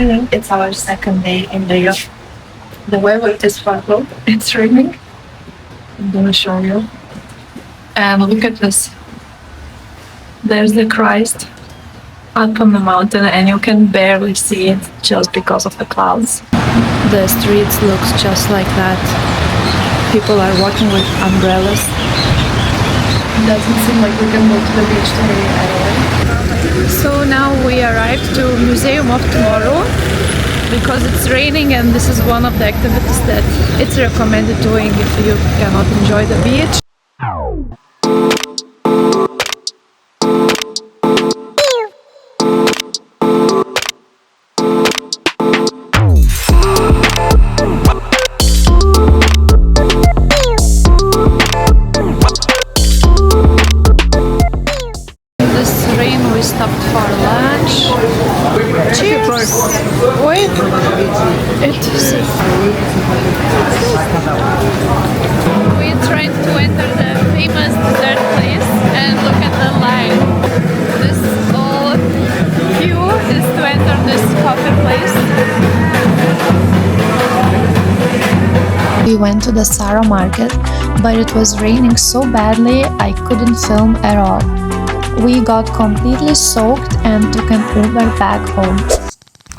evening. It's our second day in Rio. The weather is horrible. It's raining. I'm gonna show you. And look at this. There's the Christ up on the mountain, and you can barely see it just because of the clouds. The streets looks just like that. People are walking with umbrellas. Doesn't seem like we can go to the beach today at all. So now we arrived to Museum of Tomorrow because it's raining, and this is one of the activities that it's recommended doing if you cannot enjoy the beach. Stopped for lunch. Cheers! Wait! We're trying to enter the famous dessert place and look at the line. This whole queue is to enter this coffee place. We went to the Sara market, but it was raining so badly I couldn't film at all. We got completely soaked and took an Uber back home.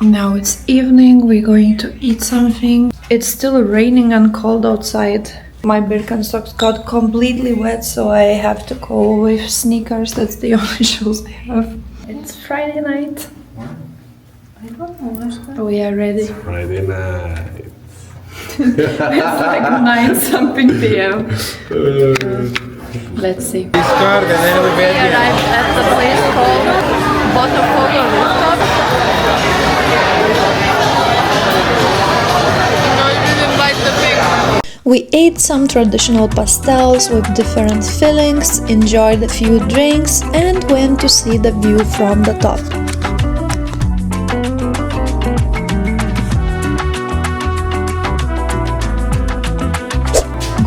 Now it's evening, we're going to eat something. It's still raining and cold outside. My Birkenstocks got completely wet, so I have to go with sneakers. That's the only shoes I have. It's Friday night. We are ready. It's Friday night. It's like 9-something p.m. Let's see. We arrived at the place called Botafogo Rooftop. We ate some traditional pastels with different fillings, enjoyed a few drinks, and went to see the view from the top.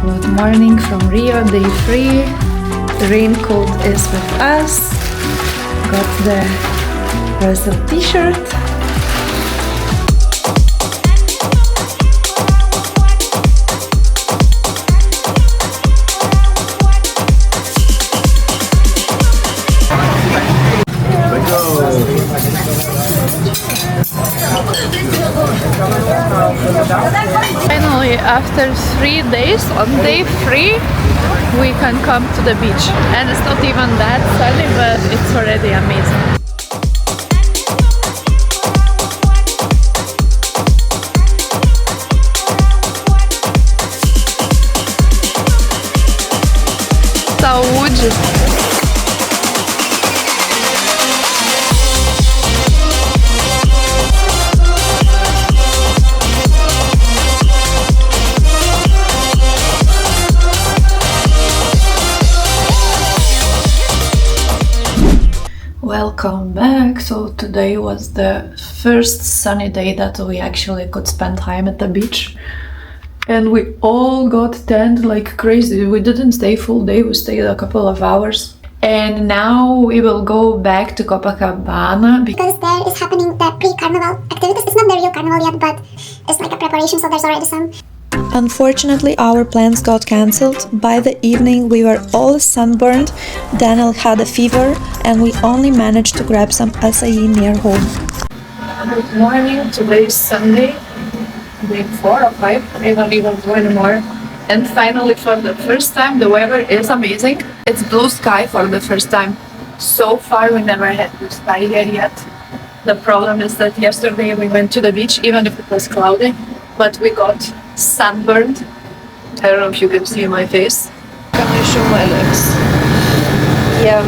Good morning from Rio, day 3. The raincoat is with us. Got the Brazil t-shirt. Finally, after 3 days, on day 3, we can come to the beach. And it's not even that sunny, but it's already amazing. Saúde! Welcome back. So today was the first sunny day that we actually could spend time at the beach, and we all got tanned like crazy. We didn't stay full day, we stayed a couple of hours, and now we will go back to Copacabana because there is happening the pre-carnival activities. It's not the real carnival yet, but it's like a preparation, so there's already some. Unfortunately, our plans got cancelled. By the evening, we were all sunburned. Daniel had a fever, and we only managed to grab some acai near home. Good morning. Today is Sunday, day 4 or 5. I don't even know anymore. And finally, for the first time, the weather is amazing. It's blue sky for the first time. So far, we never had blue sky here yet. The problem is that yesterday we went to the beach, even if it was cloudy, but we got sunburned. I don't know if you can see my face. Can I show my legs? Yeah,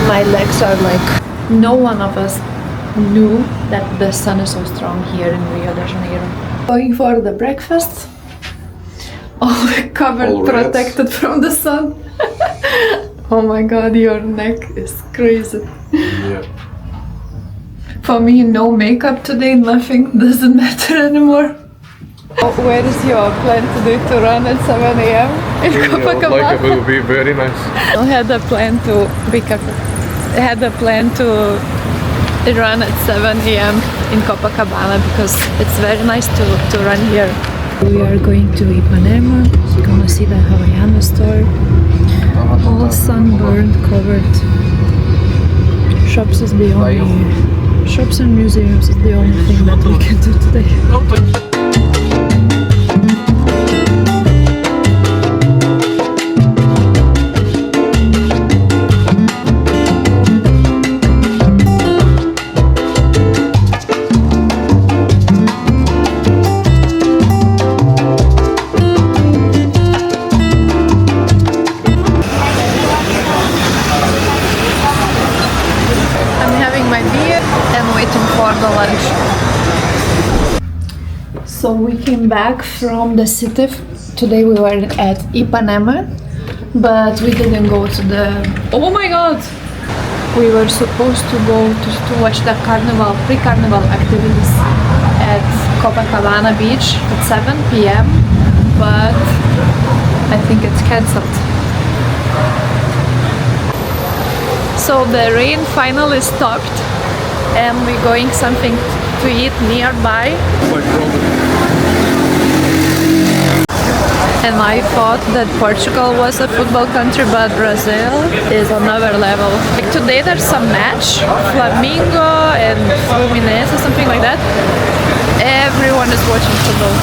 my legs are like... No one of us knew that the sun is so strong here in Rio de Janeiro. Going for the breakfast. All covered, all protected from the sun. Oh my god, your neck is crazy. Yeah. For me, no makeup today, nothing doesn't matter anymore. Where is your plan today to run at 7 a.m. in Copacabana? Like it will be very nice. I had a plan to be careful. I had a plan to run at 7 a.m. in Copacabana because it's very nice to run here. We are going to Ipanema, gonna see the Havaianas store. All sunburned, covered. Shops and museums is the only thing that we can do today. So we came back from the city. Today we were at Ipanema, but we didn't go to the... Oh my god! We were supposed to go to watch the pre-carnival activities at Copacabana Beach at 7 p.m. but I think it's cancelled. So the rain finally stopped and we're going something to eat nearby. And I thought that Portugal was a football country, but Brazil is another level. Like today there's some match, Flamengo and Fluminense or something like that. Everyone is watching football.